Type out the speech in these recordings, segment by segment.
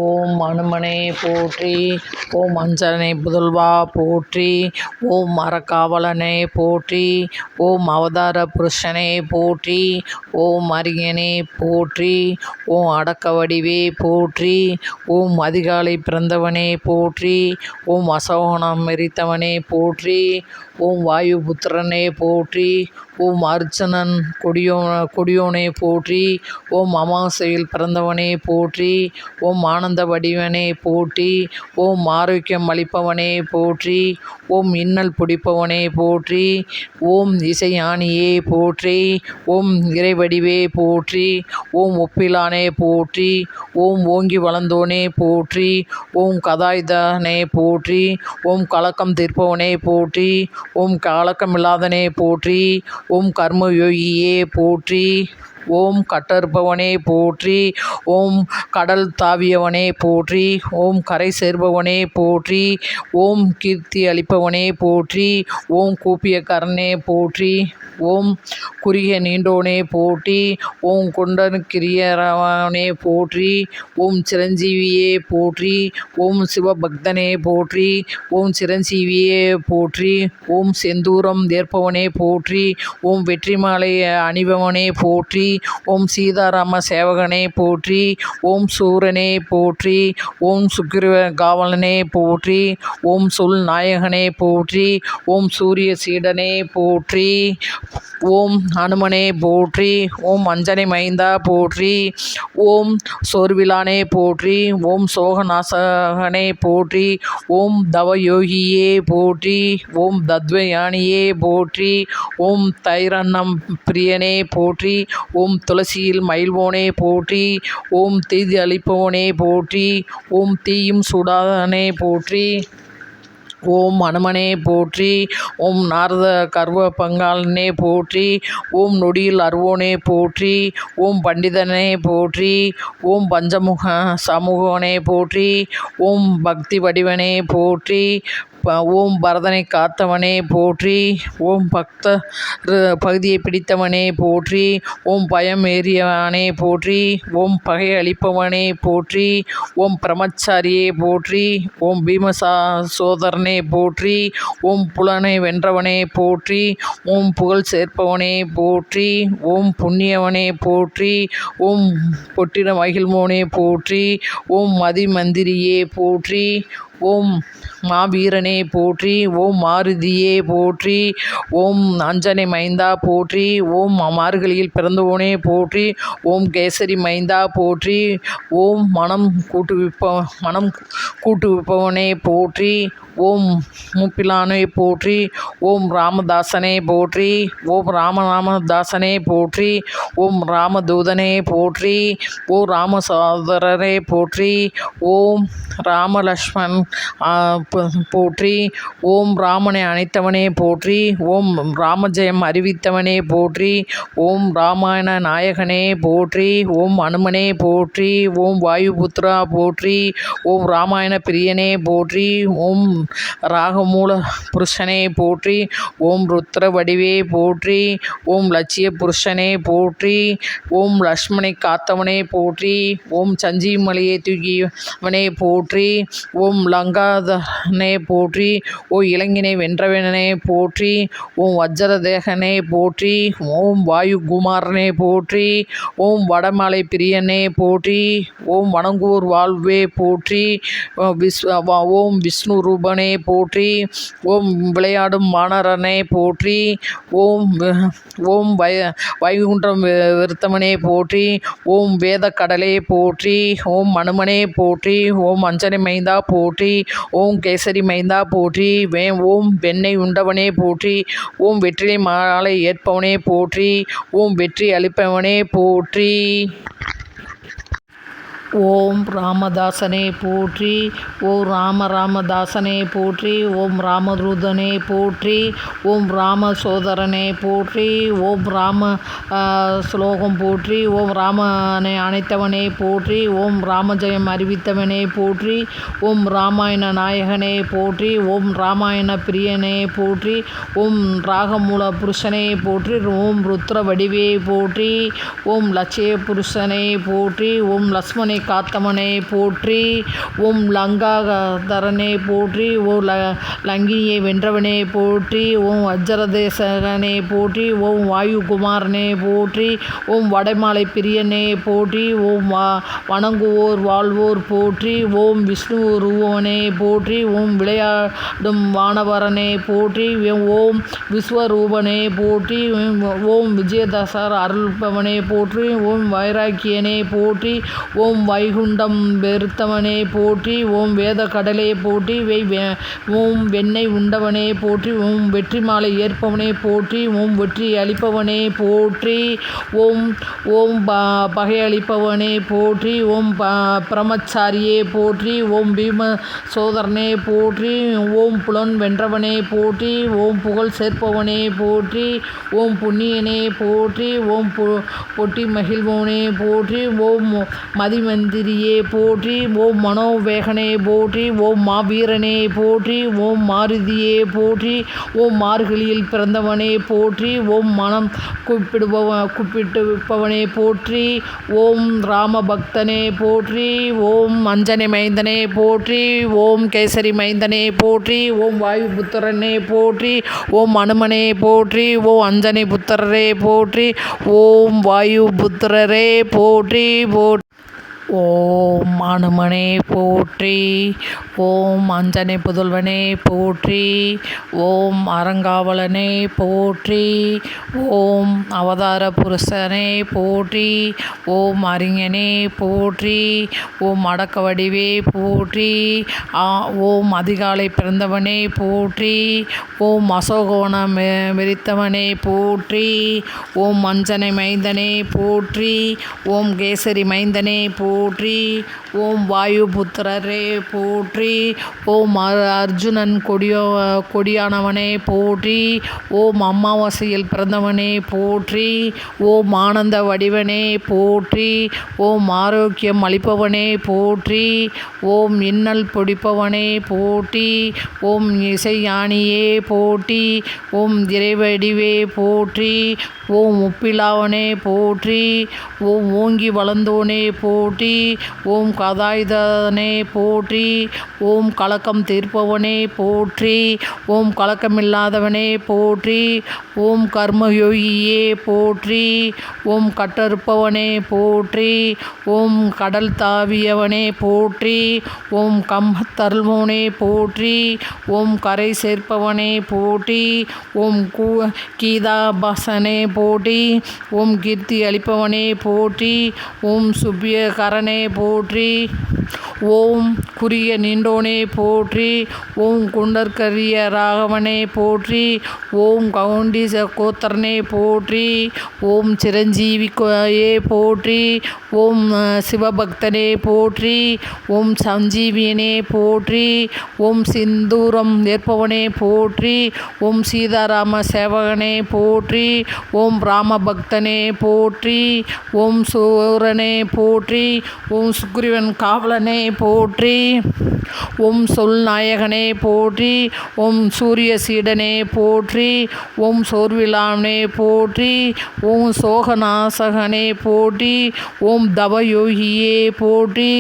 ஓம் அனுமனே போற்றி. ஓம் அஞ்சனை புதல்வா போற்றி. ஓம் அறக்காவலனே போற்றி. ஓம் அவதார புருஷனே போற்றி. ஓம் அரியனே போற்றி. ஓம் அடக்க வடிவே போற்றி. ஓம் அதிகாலை பிறந்தவனே போற்றி. ஓம் அசோகனம் எரித்தவனே போற்றி. ஓம் வாயுபுத்திரனே போற்றி. ஓம் அர்ச்சனன் கொடியோனே போற்றி. ஓம் அமாவாசையில் பிறந்தவனே போற்றி. ஓம் ஆனந்த வடிவனே போற்றி. ஓம் ஆரோக்கியம் அளிப்பவனே போற்றி. ஓம் இன்னல் பிடிப்பவனே போற்றி. ஓம் இசைஞானியே போற்றி. ஓம் இறைவடிவே போற்றி. ஓம் ஒப்பிலானே போற்றி. ஓம் ஓங்கி வளர்ந்தோனே போற்றி. ஓம் கதாயுதனே போற்றி. ஓம் கலக்கம் தீர்ப்பவனே போற்றி. ஓம் கலக்கமில்லாதனே போற்றி. ஓம் கர்மயோகியே போற்றி. ஓம் கட்டறுப்பவனே போற்றி. ஓம் கடல் தாவியவனே போற்றி. ஓம் கரை சேர்பவனே போற்றி. ஓம் கீர்த்தி அளிப்பவனே போற்றி. ஓம் கூப்பிய கரனே போற்றி. ஓம் குறுகிய நீண்டோனே போற்றி. ஓம் குண்டனுக்கிரியவனே போற்றி. ஓம் சிரஞ்சீவியே போற்றி. ஓம் சிவபக்தனே போற்றி. ஓம் சிரஞ்சீவியே போற்றி. ஓம் செந்தூரம் ஏற்பவனே போற்றி. ஓம் வெற்றி மாலை அணிபவனே போற்றி. ஓம் சீதாராம சேவகனே போற்றி. ஓம் சூரனே போற்றி. ஓம் சுக்கிர காவலனே போற்றி. ஓம் சொல் நாயகனே போற்றி. ஓம் சூரிய சீடனே போற்றி. ஓம் அனுமனே போற்றி. ஓம் அஞ்சனை மைந்தா போற்றி. ஓம் சோர்விலானே போற்றி. ஓம் சோகநாசகனே போற்றி. ஓம் தவயோகியே போற்றி. ஓம் தத்வயானியே போற்றி. ஓம் தைரண்ணம் பிரியனே போற்றி. ஓம் துளசியில் மயில்வோனே போற்றி. ஓம் தீதி அளிப்பவனே போற்றி. ஓம் தீயும் சுடாதனே போற்றி. ஓம் அனுமனே போற்றி. ஓம் நாரத கர்வ பங்காளனே போற்றி. ஓம் நொடியில் அருவோனே போற்றி. ஓம் பண்டிதனே போற்றி. ஓம் பஞ்சமுக சமூகனே போற்றி. ஓம் பக்தி வடிவனே போற்றி. ஓம் பரதனை காத்தவனே போற்றி. ஓம் பக்த பகுதியை பிடித்தவனே போற்றி. ஓம் பயம் ஏறியவனே போற்றி. ஓம் பகை அளிப்பவனே போற்றி. ஓம் பிரம்மச்சாரியே போற்றி. ஓம் சோதரனே போற்றி. ஓம் புலனை வென்றவனே போற்றி. ஓம் புகழ் சேர்ப்பவனே போற்றி. ஓம் புண்ணியவனே போற்றி. ஓம் பொட்டின மகிழ்வோனே போற்றி. ஓம் மதிமந்திரியே போற்றி. ஓம் மாவீரனே போற்றி. ஓம் மாருதியே போற்றி. ஓம் அஞ்சனை மைந்தா போற்றி. ஓம் மார்கழியில் பிறந்தவோனே போற்றி. ஓம் கேசரி மைந்தா போற்றி. ஓம் மனம் கூட்டுவிப்பவனே போற்றி. ஓம் மூப்பிலானே போற்றி. ஓம் ராமதாசனே போற்றி. ஓம் ராமநாமதாசனே போற்றி. ஓம் ராமதூதனே போற்றி. ஓம் ராமசோதரரே போற்றி. ஓம் ராமலக்ஷ்மன் போற்றி. ஓம் ராமனை அணைத்தவனே போற்றி. ஓம் ராமஜெயம் அறிவித்தவனே போற்றி. ஓம் ராமாயண நாயகனே போற்றி. ஓம் அனுமனே போற்றி. ஓம் வாயுபுத்ரா போற்றி. ஓம் ராமாயண பிரியனே போற்றி. ஓம் ராகமூல புருஷனே போற்றி. ஓம் ருத்ர வடிவே போற்றி. ஓம் லட்சிய புருஷனே போற்றி. ஓம் லக்ஷ்மனை காத்தவனே போற்றி. ஓம் சஞ்சீவமலையை தூக்கியவனே போற்றி. ஓம் லங்காதனே போற்றி. ஓ இளங்கினை வென்றவனே போற்றி. ஓம் வஜ்ரதேகனே போற்றி. ஓம் வாயு குமாரனே போற்றி. ஓம் வடமலை பிரியனே போற்றி. ஓம் வணங்கூர் வாழ்வே போற்றி. ஓம் விஷ்ணு ரூபனே போற்றி. ஓம் விளையாடும் வானரனே போற்றி. ஓம் வைகுண்டம் விருத்தமனே போற்றி. ஓம் வேத கடலே போற்றி. ஓம் அனுமனே போற்றி. ஓம் அஞ்சனை மைந்தா போற்றி. ஓம் கேசரி மைந்தா போற்றி. ஓம் வெண்ணெய் உண்டவனே போற்றி. ஓம் வெற்றிலை மாலை ஏற்பவனே போற்றி. ஓம் வெற்றி அளிப்பவனே போற்றி. ஓம் ராமதாசனே போற்றி. ஓம் ராமதாசனே போற்றி. ஓம் ராமதூதனே போற்றி. ஓம் ராம சோதரனே போற்றி. ஓம் ராம ஸ்லோகம் போற்றி. ஓம் ராமனை அணைத்தவனே போற்றி. ஓம் ராமஜெயம் அறிவித்தவனே போற்றி. ஓம் ராமாயண நாயகனே போற்றி. ஓம் ராமாயண பிரியனே போற்றி. ஓம் ராகமூல புருஷனே போற்றி. ஓம் ருத்ர வடிவே போற்றி. ஓம் லட்சிய புருஷனே போற்றி. ஓம் லக்ஷ்மணை காத்தவனே போற்றி. ஓம் லங்காதரனே போற்றி. ஓம் லங்கினியை வென்றவனே போற்றி. ஓம் வஜ்ரதேசகனே போற்றி. ஓம் வாயுகுமாரனே போற்றி. ஓம் வடமாலை பிரியனே போற்றி. ஓம் வணங்குவோர் வாழ்வோர் போற்றி. ஓம் விஷ்ணு ரூபவனே போற்றி. ஓம் விளையாடும் வானவரனே போற்றி. ஓம் விஸ்வரூபனே போற்றி. ஓம் விஜயதசர் அருள்பவனே போற்றி. ஓம் வைராக்கியனே போற்றி. ஓம் வைகுண்டம் வெறுத்தவனே போற்றி. ஓம் வேத கடலே போற்றி. ஓம் வெண்ணெய் உண்டவனே போற்றி. ஓம் வெற்றி மாலை ஏற்பவனே போற்றி. ஓம் வெற்றி அளிப்பவனே போற்றி. ஓம் ஓம் பகையளிப்பவனே போற்றி. ஓம் பிரமச்சாரியே போற்றி. ஓம் பீம சோதரனே போற்றி. ஓம் புலன் வென்றவனே போற்றி. ஓம் புகழ் சேர்ப்பவனே போற்றி. ஓம் புண்ணியனே போற்றி. ஓம் பொட்டி மகிழ்வோனே போற்றி. ஓம் மதிமந்திரியே போற்றி. ஓம் மனோவேகனே போற்றி. ஓம் மாவீரனே போற்றி. ஓம் மாருதியே போற்றி. ஓம் மார்கழியில் பிறந்தவனே போற்றி. ஓம் மனம் கூப்பிடுப்பவனே போற்றி. ஓம் ராமபக்தனே போற்றி. ஓம் அஞ்சனை மைந்தனே போற்றி. ஓம் கேசரி மைந்தனே போற்றி. ஓம் வாயுபுத்திரனே போற்றி. ஓம் அனுமனே போற்றி. ஓம் அஞ்சனை புத்திரரே போற்றி. ஓம் வாயுபுத்திரரே போற்றி போற்றி. ஓம் அனுமனே போற்றி. ஓம் அஞ்சனை புதல்வனே போற்றி. ஓம் அறங்காவலனே போற்றி. ஓம் அவதார புருஷனே போற்றி. ஓம் அறிஞனே போற்றி. ஓம் அடக்க வடிவே போற்றி. ஓம் அதிகாலை பிறந்தவனே போற்றி. ஓம் அசோகவனம் விரித்தவனே போற்றி. ஓம் அஞ்சனை மைந்தனே போற்றி. ஓம் கேசரி மைந்தனே போற்றி. ஓம் வாயுபுத்திரரே போற்றி. ஓம் அர்ஜுனன் கொடியானவனே போற்றி. ஓம் அமாவாசையில் பிறந்தவனே போற்றி. ஓம் ஆனந்த வடிவனே போற்றி. ஓம் ஆரோக்கியம் அளிப்பவனே போற்றி. ஓம் இன்னல் பொடிப்பவனே போற்றி. ஓம் இசையானியே போற்றி. ஓம் இறைவடிவே போற்றி. ஓம் ஒப்பிலாவனே போற்றி. ஓம் ஓங்கி வளர்ந்தோனே போற்றி. ஓம் கதாயுதனே போற்றி. ஓம் கலக்கம் தீர்ப்பவனே போற்றி. ஓம் கலக்கமில்லாதவனே போற்றி. ஓம் கர்மயோகியே போற்றி. ஓம் கட்டறுப்பவனே போற்றி. ஓம் கடல் தாவியவனே போற்றி. ஓம் கம்பத்தருள்வோனே போற்றி. ஓம் கரை சேர்ப்பவனே போற்றி. ஓம் கீதாபாசனே போற்றி. ஓம் கீர்த்தி அளிப்பவனே போற்றி. ஓம் சுபியகரனே போற்றி. ஓம் குறிய நீண்டோனே போற்றி. ஓம் குண்டற்கரிய ராகவனே போற்றி. ஓம் கவுண்டீச கோத்தரனே போற்றி. ஓம் சிரஞ்சீவியே போற்றி. ஓம் சிவபக்தனே போற்றி. ஓம் சஞ்சீவியனே போற்றி. ஓம் சிந்தூரம் ஏற்பவனே போற்றி. ஓம் சீதாராம சேவகனே போற்றி. ஓம் ராமபக்தனே போற்றி. ஓம் சூரனே போற்றி. ஓம் சுக்ரீவன் காவலனே போற்றி. ஓம் சொல் நாயகனே போற்றி. ஓம் சூரிய சீடனே போற்றி. ஓம் சோர்விலானே போற்றி. ஓம் சோகநாசகனே போற்றி. ஓம் தவயோகியே போற்றி.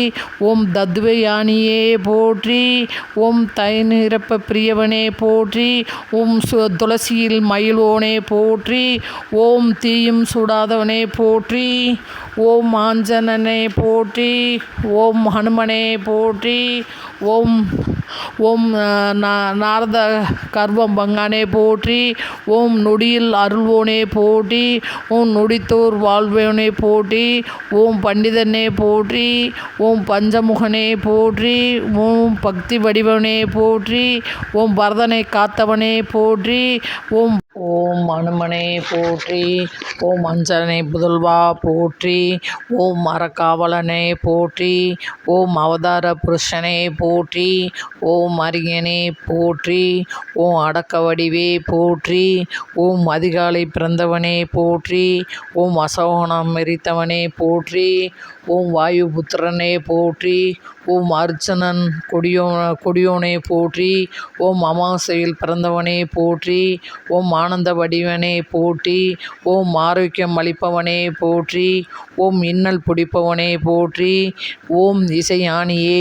ஓம் தத்வயானியே போற்றி. ஓம் தைநிரப்ப பிரியவனே போற்றி. ஓம் துளசியில் மயிலோனே போற்றி. ஓம் தீயும் சுடாதவனே போற்றி. ஓம் ஆஞ்சனனே போற்றி. ஓம் ஹனுமனே போற்றி. ஓம் ஓம் நாரத கர்வம் பங்கானே போற்றி. ஓம் நொடியில் அருள்வோனே போற்றி. ஓம் நொடித்தோர் வாழ்வோனே போற்றி. ஓம் பண்டிதனே போற்றி. ஓம் பஞ்சமுகனே போற்றி. ஓம் பக்தி வடிவனே போற்றி. ஓம் பரதனை காத்தவனே போற்றி. ஓம் ஓம் அனுமனே போற்றி. ஓம் அஞ்சனை புதல்வா போற்றி. ஓம் அறக்காவலனே போற்றி. ஓம் அவதார புருஷனே போற்றி. ஓம் அறிஞனே போற்றி. ஓம் அடக்க வடிவே போற்றி. ஓம் அதிகாலை பிறந்தவனே போற்றி. ஓம் அசோகணம் எரித்தவனே போற்றி. ஓம் வாயு புத்திரனே போற்றி. ஓம் அர்ச்சனன் கொடியோனே போற்றி. ஓம் அமாவாசையில் பிறந்தவனே போற்றி. ஓம் ஆனந்த வடிவனே போற்றி. ஓம் ஆரோக்கியம் அளிப்பவனே போற்றி. ஓம் இன்னல் பிடிப்பவனே போற்றி. ஓம் இசைஞானியே